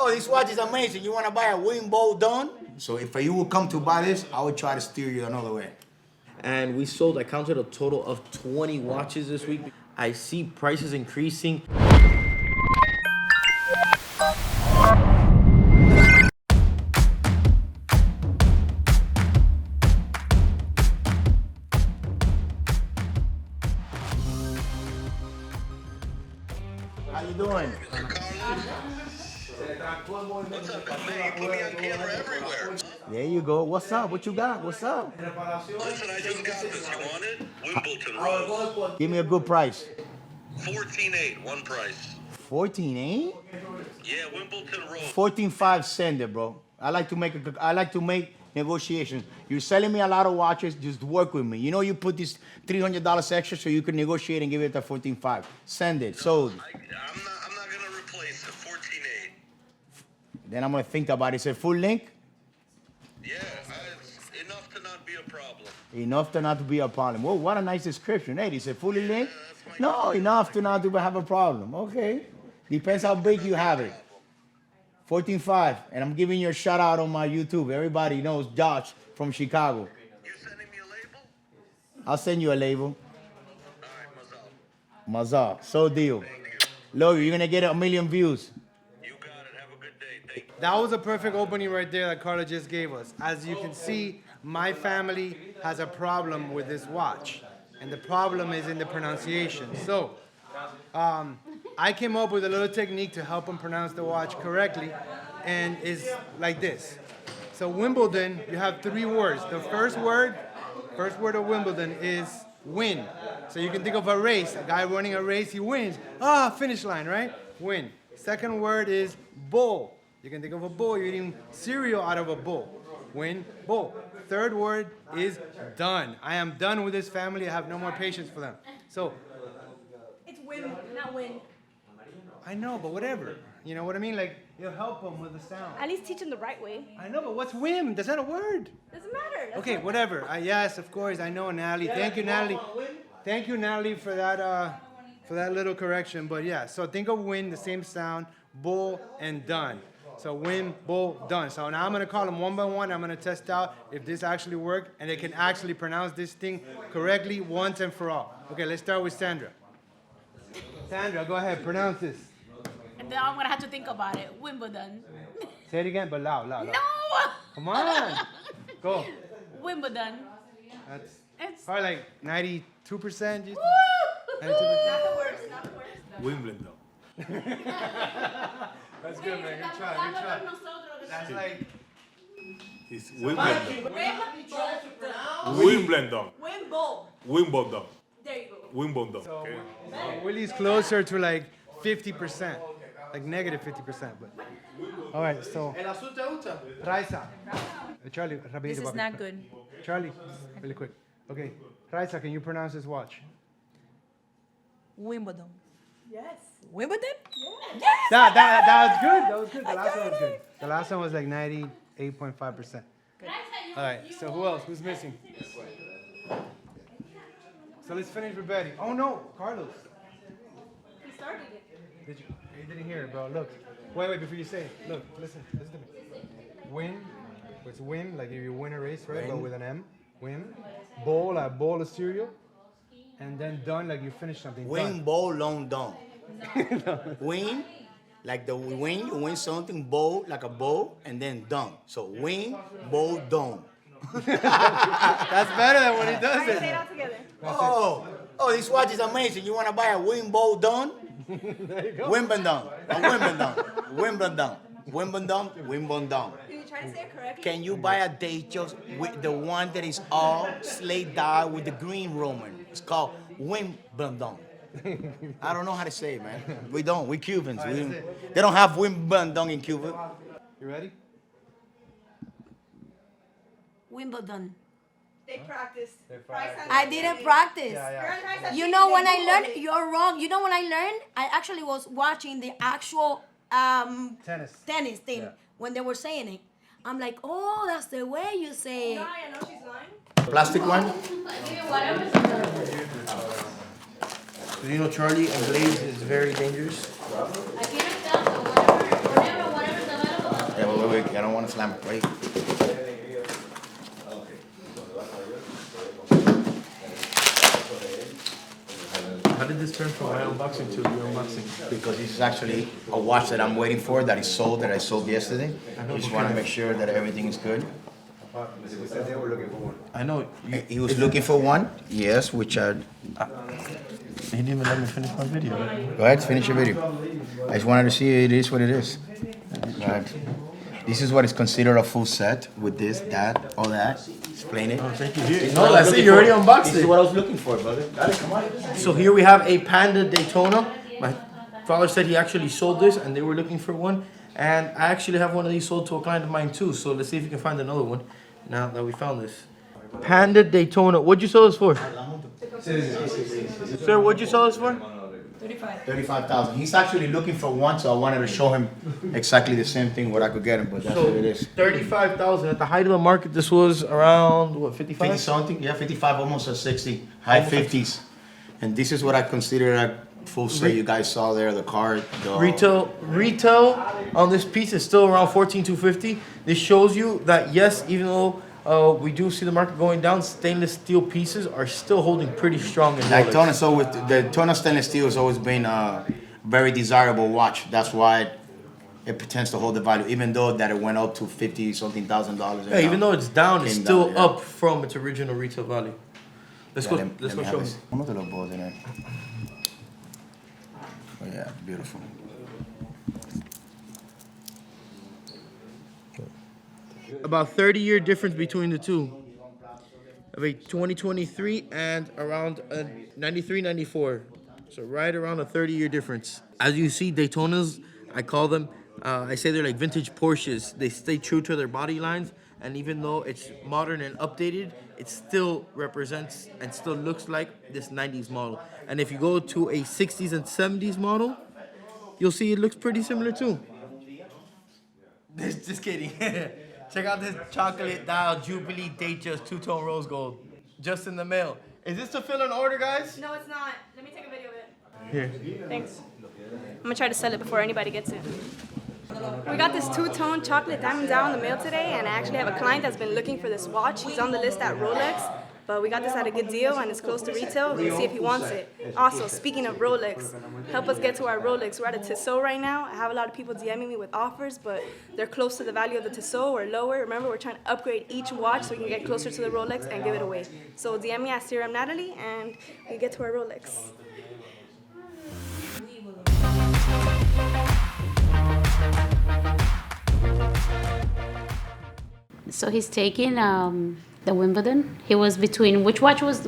Oh, this watch is amazing. You want to buy a Wimbledon? So if you would come to buy this, I would try to steer you another way. And I counted a total of 20 watches this week. I see prices increasing. How you doing? What's up, man? You put me on camera everywhere. There you go. What's up? What you got? What's up? Listen, I just got this. You want it? Wimbledon Rose. Give me a good price. 14.8, one price. 14.8? Yeah, Wimbledon Rose. 14.5. Send it, bro. I like to make negotiations. You're selling me a lot of watches. Just work with me. You know you put this $300 extra so you can negotiate and give it at 14.5. Send it. Sold. I'm not gonna replace it. 14.8. Then I'm gonna think about it. Is it full link? Yeah, enough to not be a problem. Enough to not be a problem. Whoa, what a nice description. Hey, is it fully linked? No, enough to not to have a problem. Okay. Depends how big you have it. 14.5. And I'm giving you a shout out on my YouTube. Everybody knows Josh from Chicago. You sending me a label? I'll send you a label. All right, Mazar. So deal. Look, you're gonna get 1 million views. you got it. Have a good day. Thank you. That was a perfect opening right there that Carla just gave us. As you can see, my family has a problem with this watch. And the problem is in the pronunciation. So, I came up with a little technique to help them pronounce the watch correctly. And it's like this. So Wimbledon, you have 3 words. The first word of Wimbledon is win. So you can think of a race. A guy running a race, he wins. Finish line, right? Win. Second word is bowl. You can think of a bowl. You're eating cereal out of a bowl. Win, bowl. Third word is done. I am done with this family. I have no more patience for them. So, It's win, not win. I know, but whatever. You know what I mean? Like, you'll help them with the sound. At least teach them the right way. I know, but what's whim? That's not a word. Doesn't matter. That's Okay, not- whatever. Yes, of course. I know, Natalie. Thank you, Natalie. Thank you, Natalie, for that little correction. But yeah, so think of win, the same sound, bull, and done. So win, bull, done. So now I'm going to call them one by one. I'm going to test out if this actually worked and they can actually pronounce this thing correctly once and for all. Okay, let's start with Sandra. Sandra, go ahead. Pronounce this. And then I'm gonna have to think about it. Wimbledon. Say it again, but loud. No! Come on. Go. Wimbledon. That's It's probably like 92%. Woo! 92%. Not the worst, not the worst. Wimbledon. That's good, man. Good try. That's like It's Wimbledon. Wim, Wimbledon. Wimble. Wimbledon. There you go. Wimbledon. so. Okay. Willie's closer to like 50%, like negative 50%. But all right, so Raisa, Charlie, rapidito, This is papi. not good. Charlie, really quick. Okay, Raisa, can you pronounce this watch? Wimbledon. Yes. Wimbledon? Yes. That was good. That was good. The last one was good. The last one was like 98.5%. All right, so who else? Who's missing? So let's finish with Betty. Oh no, Carlos. He started it. Did you? You didn't hear it, bro. Look. Wait, before you say it. Look, listen to me. Win. It's win, like if you win a race, right? But with an M. Win. Bowl, like a bowl of cereal. And then done, like you finish something. Win, bowl, long, done. Win, like the win, you win something, bowl, like a bowl, and then done. So win, bowl, done. That's better than when he does Say it it. all together. Oh, this watch is amazing. You want to buy a win, bowl, done? There you go. Wimbledon. Wimbledon. Wimbledon. Did you try to say it correctly? Can you buy a Daytona with the one that is all slate die with the green Roman? It's called Wimbledon. I don't know how to say it, man. We don't. We Cubans. They don't have Wimbledon in Cuba. You ready? Wimbledon. They practiced. I didn't practice. Yeah. You know when I learned, you're wrong. You know when I learned, I actually was watching the actual tennis thing Yeah. when they were saying it. I'm like, oh, that's the way you say it. No, I know she's lying. Plastic one? You know, Charlie, a blaze is very dangerous. Aquí no está, so whatever estaba I don't want to slam it, right? How did this turn from my unboxing to your unboxing? Because this is actually a watch that I'm waiting for that is sold, that I sold yesterday. I just want to make sure that everything is good. I know. He was looking for one, yes, which I... He didn't even let me finish my video. Go ahead, finish your video. I just wanted to see it is what it is. Go ahead. This is what is considered a full set with this, that, all that. Explain it. Oh, thank you. This is No, what I was that's it. looking You already for. unboxed This it. is what I was looking for, brother. Got it, come on. So here we have a Panda Daytona. My father said he actually sold this and they were looking for one. And I actually have one of these sold to a client of mine too. So let's see if we can find another one now that we found this. Panda Daytona. What'd you sell this for? Sir, what'd you sell this for? 35,000. He's actually looking for one, so I wanted to show him exactly the same thing what I could get him, but that's what it is. 35,000. At the height of the market, this was around what, 55? 50 something, yeah, 55, almost a 60, high 50s. And this is what I consider a full set. You guys saw there, the card, the Retail on this piece is still around 14,250. This shows you that yes, even though we do see the market going down, stainless steel pieces are still holding pretty strong in Rolex. the Daytona stainless steel has always been a very desirable watch. That's why it pretends to hold the value, even though that it went up to $50-something thousand. Yeah, even though it's down, it's Came still down, yeah. up from its original retail value. Let's go show him. Uno de los balls in it. Oh, yeah, beautiful. About 30-year difference between the two. Of a 2023 and around a 93, 94. So right around a 30-year difference. As you see, Daytonas, I call them, I say they're like vintage Porsches. They stay true to their body lines. And even though it's modern and updated, it still represents and still looks like this 90s model. And if you go to a 60s and 70s model, you'll see it looks pretty similar too. Just kidding. Check out this chocolate dial Jubilee Datejust two-tone rose gold. Just in the mail. Is this to fill an order, guys? No, it's not. Let me take a video of it. Here. Thanks. I'm gonna try to sell it before anybody gets it. We got this two-tone chocolate diamond dial in the mail today, and I actually have a client that's been looking for this watch. He's on the list at Rolex, but we got this at a good deal and it's close to retail. We'll see if he wants it. Also, speaking of Rolex, help us get to our Rolex. We're at a Tissot right now. I have a lot of people DMing me with offers, but they're close to the value of the Tissot or lower. Remember, we're trying to upgrade each watch so we can get closer to the Rolex and give it away. So DM me at CRM Natalie and we get to our Rolex. So he's taking the Wimbledon. He was between which watch was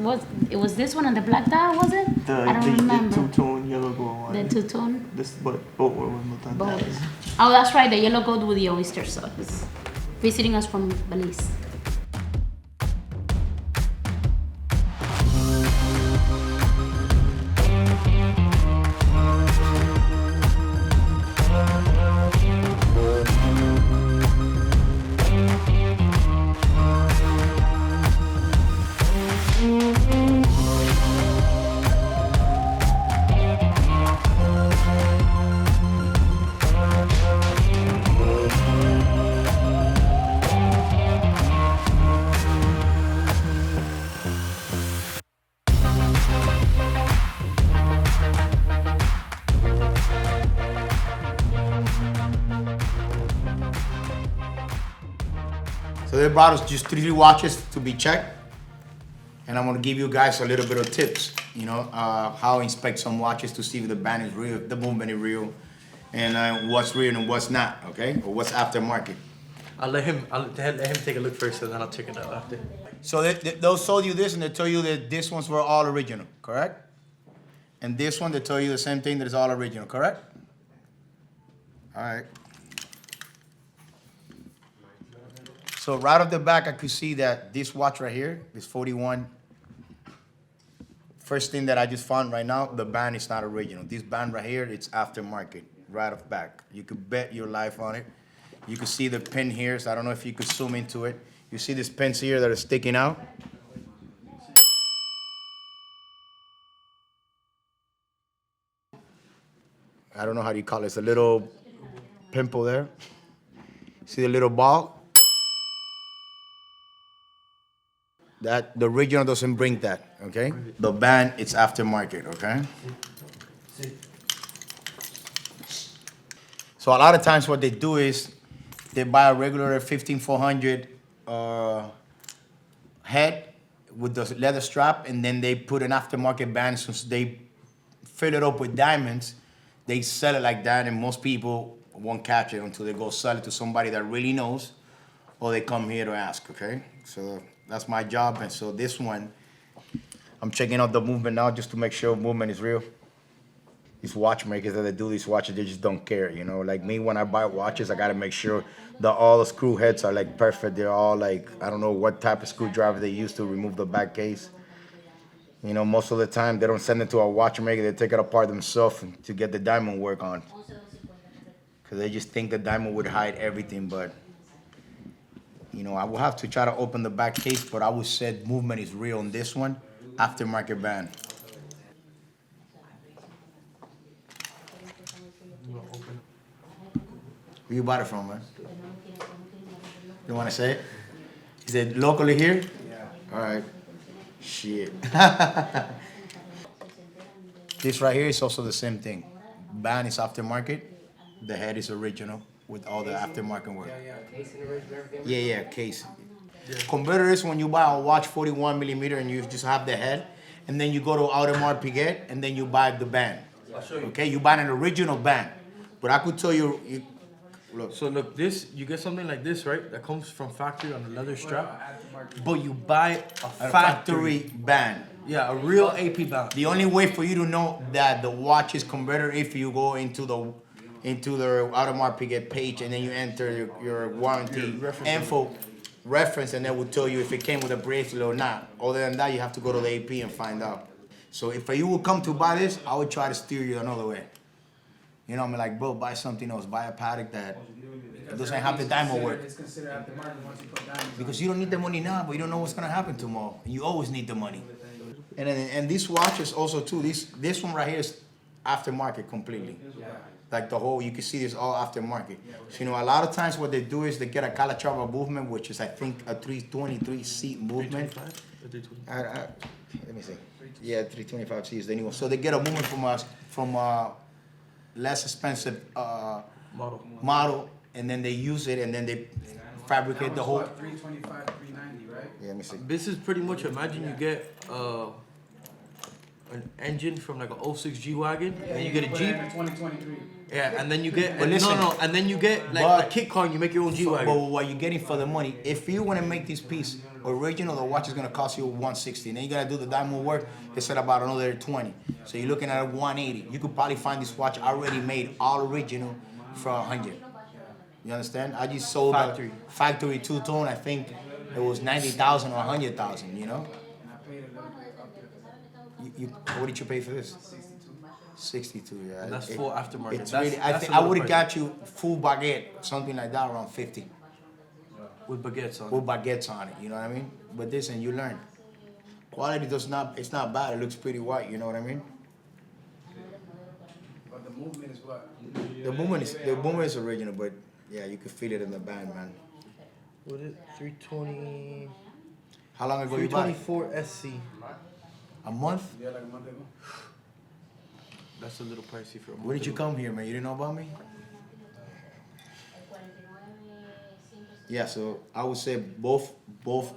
it was this one and the black dial, was it? I don't remember. The two-tone yellow gold one. The two-tone. This, but both were Wimbledon. Both. Oh, that's right. The yellow gold with the oyster sauce. Visiting us from Belize. So they brought us just 3 watches to be checked. And I'm gonna give you guys a little bit of tips, you know, how to inspect some watches to see if the band is real, if the movement is real, and what's real and what's not, okay? Or what's aftermarket. I'll let him take a look first and then I'll check it out after. So they'll sold you this and they tell you that these ones were all original, correct? And this one, they tell you the same thing, that it's all original, correct? All right. So right off the back, I could see that this watch right here, this 41, first thing that I just found right now, the band is not original. This band right here, it's aftermarket, right off back. You could bet your life on it. You can see the pin here, so I don't know if you could zoom into it. You see these pins here that are sticking out? I don't know how do you call it. It's a little pimple there. See the little ball? That the original doesn't bring that, okay? The band, it's aftermarket, okay? So a lot of times what they do is they buy a regular 15400 head with the leather strap, and then they put an aftermarket band. Since they fill it up with diamonds, they sell it like that, and most people won't catch it until they go sell it to somebody that really knows, or they come here to ask, okay? So that's my job. And so this one, I'm checking out the movement now just to make sure movement is real. These watchmakers that they do these watches, they just don't care, you know? Like me, when I buy watches, I gotta make sure that all the screw heads are like perfect. They're all like, I don't know what type of screwdriver they use to remove the back case. You know, most of the time, they don't send it to a watchmaker. They take it apart themselves to get the diamond work on. Because they just think the diamond would hide everything, but, you know, I will have to try to open the back case, but I would say movement is real on this one, aftermarket band. Who you bought it from, man? You want to say it? Is it locally here? Yeah. All right. Shit. This right here is also the same thing. Band is aftermarket. The head is original with all the aftermarket work. Yeah, case. Converter is when you buy a watch 41 millimeter and you just have the head, and then you go to Audemars Piguet and then you buy the band. Okay, you buy an original band. But I could tell you, look. So look, this, you get something like this, right? That comes from factory on a leather strap, but you buy a Factory band. Yeah, a real AP band. The only way for you to know that the watch is converter if you go into the Audemars Piguet page and then you enter your warranty info reference, and that will tell you if it came with a bracelet or not. Other than that, you have to go to the AP and find out. So if you would come to buy this, I would try to steer you another way. You know, I'm like, bro, buy something else. Buy a Patek that doesn't have the diamond work. Because you don't need the money now, but you don't know what's gonna happen tomorrow. You always need the money. And these watches also too. This one right here is aftermarket completely. Like the whole, you can see this all aftermarket. So you know, a lot of times what they do is they get a Calatrava movement, which is I think a 323 seat movement. Let me see. Yeah, 325 seats. The new one. So they get a movement from less expensive model, and then they use it, and then they fabricate the whole. 325, 390, right? Yeah, let me see. This is pretty much, imagine you get an engine from like a 06 G-Wagon, and then you get a Jeep. 2023. Yeah, and then you get, But listen, and then you get like a kit car and you make your own G-Wagon. But what you're getting for the money, if you want to make this piece original, the watch is going to cost you 160. And then you got to do the diamond work, it's at about another 20. So you're looking at 180. You could probably find this watch already made, all original, for 100. You understand? I just sold a factory two-tone. I think it was 90,000 or 100,000, you know? What did you pay for this? 62, yeah. And that's full aftermarket. It's really, I would have got you full baguette, something like that, around 50. With baguettes on it. With baguettes on it, you know what I mean? But this, and you learn. Quality it's not bad. It looks pretty white, you know what I mean? But the movement is what? The movement is original, but yeah, you can feel it in the band, man. What is it? 320. How long ago you bought it? 324 SC. A month? Yeah, like a month ago. That's a little pricey for a month. Where did you come here, man? You didn't know about me? Yeah, so I would say both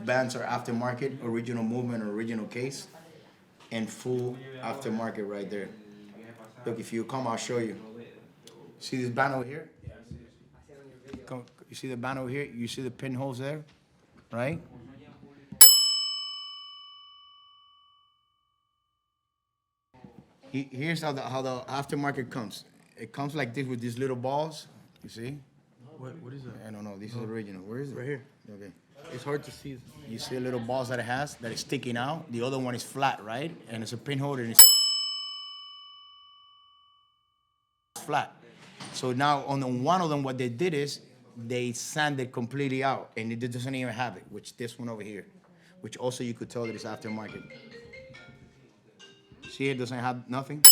bands are aftermarket, original movement, original case, and full aftermarket right there. Look, if you come, I'll show you. See this band over here? Come, you see the band over here? You see the pinholes there, right? Here's how the aftermarket comes. It comes like this with these little balls. You see? What is that? I don't know. This is original. Where is it? Right here. Okay. It's hard to see. You see the little balls that it has that is sticking out. The other one is flat, right? And it's a pinhole and it's flat. So now on one of them, what they did is they sanded completely out, and it doesn't even have it. Which this one over here, which also you could tell that it's aftermarket. See, it doesn't have nothing.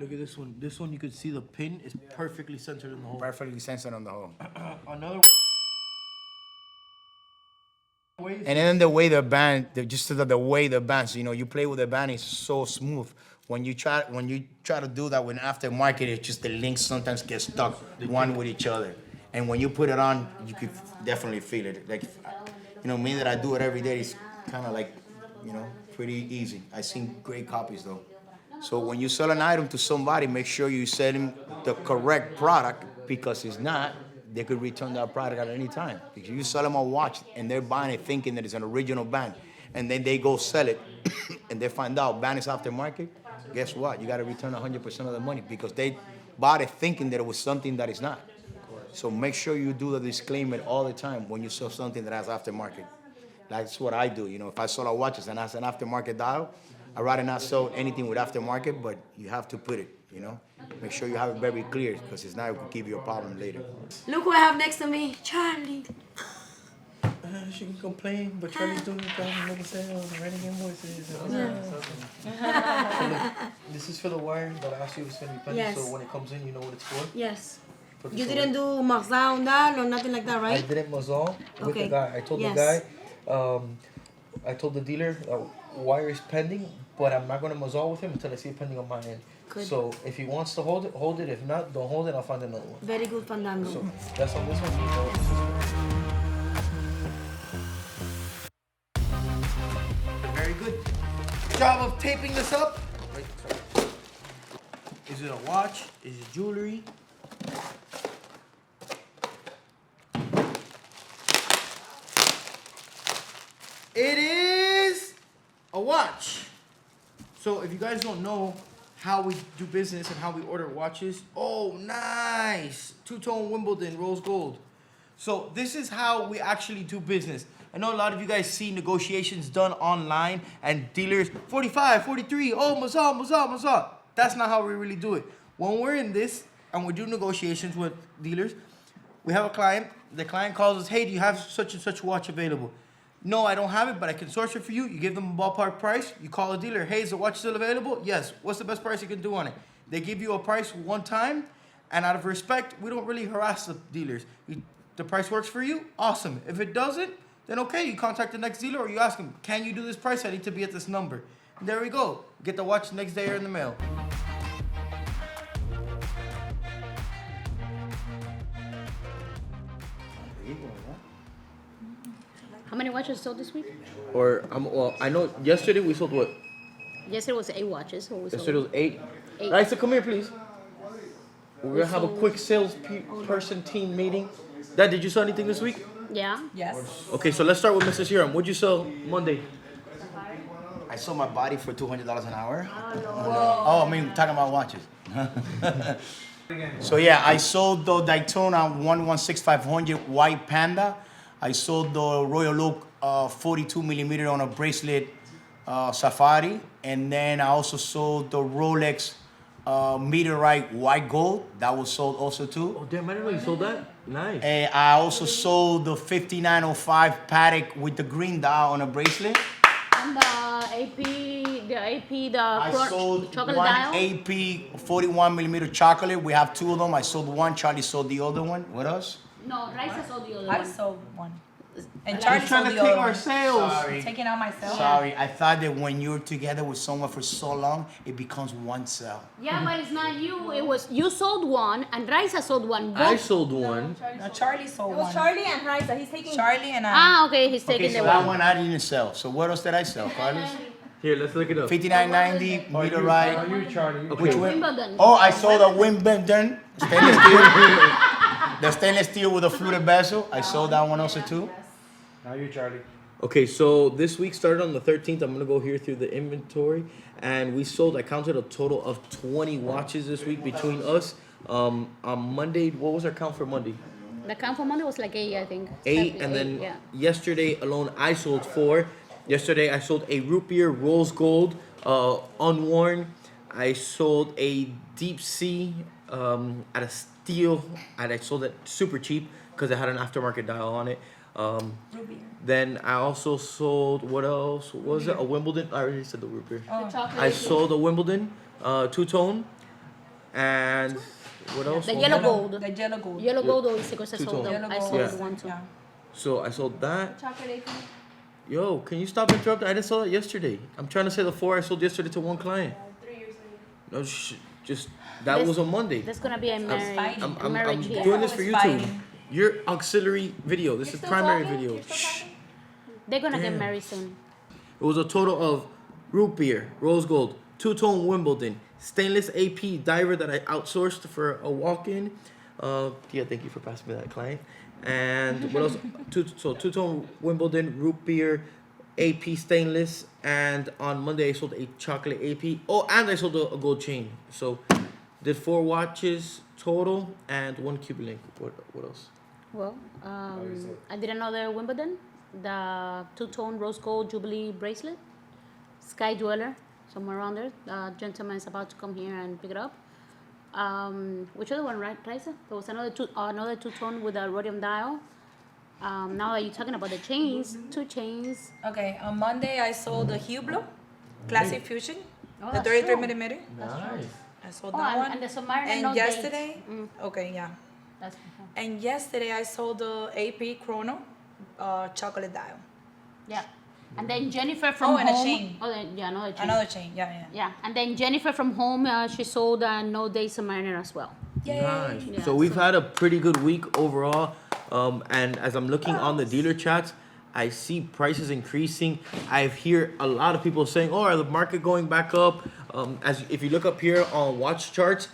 Look at this one. This one you could see the pin is perfectly centered in the hole. Perfectly centered on the hole. Another. And then the way the band, the way the bands, you know, you play with the band is so smooth. When you try to do that with aftermarket, it's just the links sometimes get stuck one with each other. And when you put it on, you could definitely feel it. Like, you know, me that I do it every day is kind of like, you know, pretty easy. I seen great copies though. So when you sell an item to somebody, make sure you sell them the correct product, because if not, they could return that product at any time. Because you sell them a watch and they're buying it thinking that it's an original band, and then they go sell it and they find out band is aftermarket, guess what? You got to return 100% of the money because they bought it thinking that it was something that is not. So make sure you do the disclaimer all the time when you sell something that has aftermarket. That's what I do. You know, if I sell a watches and has an aftermarket dial, I'd rather not sell anything with aftermarket, but you have to put it, you know. Make sure you have it very clear, because it's not, it will give you a problem later. Look who I have next to me, Charlie. She can complain, but Charlie's doing the job and making sales and writing invoices. This is for the wire that I asked you to send me pending, Yes. so when it comes in, you know what it's for. Yes. Put this You away. didn't do marzal on that or nothing like that, I right? didn't mazal with Okay. the guy. I told Yes. the guy, I told the dealer, wire is pending, but I'm not going to mazal with him until I see it pending on my end. Good. So if he wants to hold it, hold it. If not, don't hold it. I'll find another one. Very good, Fandango. So that's on this one. You know, this is very good job of taping this up. Wait, sorry. Is it a watch? Is it jewelry? It is a watch. So if you guys don't know how we do business and how we order watches, oh nice, two-tone Wimbledon rose gold. So this is how we actually do business. I know a lot of you guys see negotiations done online and dealers 45, 43, oh mazal. That's not how we really do it. When we're in this and we do negotiations with dealers, we have a client, the client calls us, hey, do you have such and such watch available? No, I don't have it, but I can source it for you. You give them a ballpark price. You call a dealer. Hey, is the watch still available? Yes. What's the best price you can do on it? They give you a price one time, and out of respect, we don't really harass the dealers. The price works for you? Awesome. If it doesn't, then okay, you contact the next dealer or you ask them, can you do this price? I need to be at this number. And there we go. Get the watch the next day or in the mail. How many watches sold this week? Or, well, I know yesterday we sold what? Yesterday was 8 watches. So we sold Yesterday was 8. 8. Raisa, come here, please. We're gonna have a quick sales person team meeting. Dad, did you sell anything this week? Yeah. Yes. Okay, so let's start with Mrs. Hiram. What'd you sell Monday? I sold my body for $200 an hour. Oh, I mean, talking about watches. So yeah, I sold the Daytona 116500 white Panda. I sold the Royal Oak 42 millimeter on a bracelet Safari, and then I also sold the Rolex meteorite white gold. That was sold also too. Oh damn, I didn't know you sold that. Nice. And I also sold the 5905 Patek with the green dial on a bracelet. And the I sold chocolate one dial. AP 41 millimeter chocolate. We have 2 of them. I sold one. Charlie sold the other one. What else? No, Raisa sold the other I one. sold one. And Charlie trying sold to the take other our one. sales. Sorry. Taking out myself. Sorry. I thought that when you're together with someone for so long, it becomes one sale. Yeah, but it's not you. It was you sold one and Raisa sold one. I Both. sold one. No, Charlie sold It was one. Charlie and Raisa. He's taking. Charlie and I. Ah, okay, he's Okay, taking so the that one. one I didn't sell. So what else did I sell, Carlos? Here, let's look it up. 5990 meteorite. You, Charlie. Okay. Which one? Wimbledon. Oh, I sold a Wimbledon stainless steel. The stainless steel with a fluted bezel. I sold that one also too. Now you, Charlie. Okay, so this week started on the 13th. I'm gonna go here through the inventory, and we sold. I counted a total of 20 watches this week between us. On Monday, what was our count for Monday? The count for Monday was like 8, I think. 8, and then yeah. yesterday alone I sold 4. Yesterday I sold a root beer rose gold unworn. I sold a deep sea at a steel, and I sold it super cheap because it had an aftermarket dial on it. Then I also sold, what else? What was it? A Wimbledon. I already said the root beer. The chocolate. I sold a Wimbledon two-tone. And what else? The was yellow there? gold. The yellow gold. Yellow gold or is because I sold Two-tone. them. I Yellow sold gold. one too. Yeah. So I sold that. Chocolate AP. Yo, can you stop interrupting? I just saw it yesterday. I'm trying to say the 4 I sold yesterday to one client. 3 years later. No, just that This- was on Monday. There's gonna be a marriage. I'm- a marriage I'm here. doing this for It's YouTube. fine. Your auxiliary video. This is still primary talking? video. You're still Shh. talking? They're gonna Damn. get married soon. It was a total of root beer, rose gold, two-tone Wimbledon, stainless AP diver that I outsourced for a walk-in. Yeah, thank you for passing me that client. And what else? Two-tone Wimbledon, root beer, AP stainless, and on Monday I sold a chocolate AP. Oh, and I sold a gold chain. So did 4 watches total and 1 Cuban link. What else? Well, I did another Wimbledon, the two-tone rose gold Jubilee bracelet, Sky Dweller, somewhere around there. The gentleman is about to come here and pick it up. Which other one, right, Raisa? There was another two-tone with a rhodium dial. Now that you're talking about the chains, 2 chains. Okay, on Monday I sold the Hublot Classic Fusion, Oh, the that's 33 true. millimeter. Nice. I sold Oh, that one. and the Submariner And no yesterday, date. okay, yeah. That's And yesterday I sold the AP Chrono chocolate dial. yeah. And then Jennifer from Oh, home. and a chain. Oh, yeah, another chain. Another chain, yeah. Yeah, and then Jennifer from home, she sold a no date Submariner as well. Yay. Nice. Yeah, So we've so- had a pretty good week overall. And as I'm looking on the dealer chats, I see prices increasing. I hear a lot of people saying, "Oh, are the market going back up?" As if you look up here on watch charts,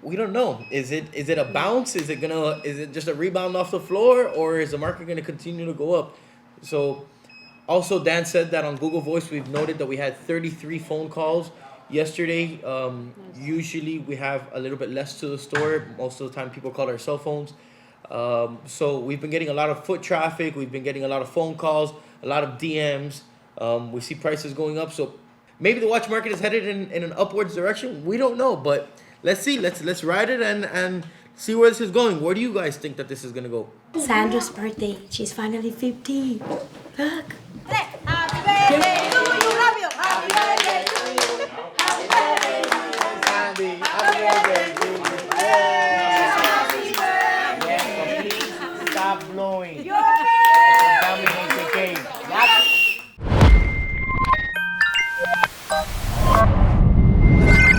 we don't know. Is it a bounce? Is it just a rebound off the floor, or is the market gonna continue to go up? So, also Dan said that on Google Voice we've noted that we had 33 phone calls yesterday. Usually we have a little bit less to the store. Most of the time people call our cell phones. So we've been getting a lot of foot traffic. We've been getting a lot of phone calls, a lot of DMs. We see prices going up. So maybe the watch market is headed in an upwards direction. We don't know, but let's see. Let's ride it and see where this is going. Where do you guys think that this is gonna go? Sandra's birthday. She's finally 15. Look. Happy birthday to you, rápido. Happy birthday to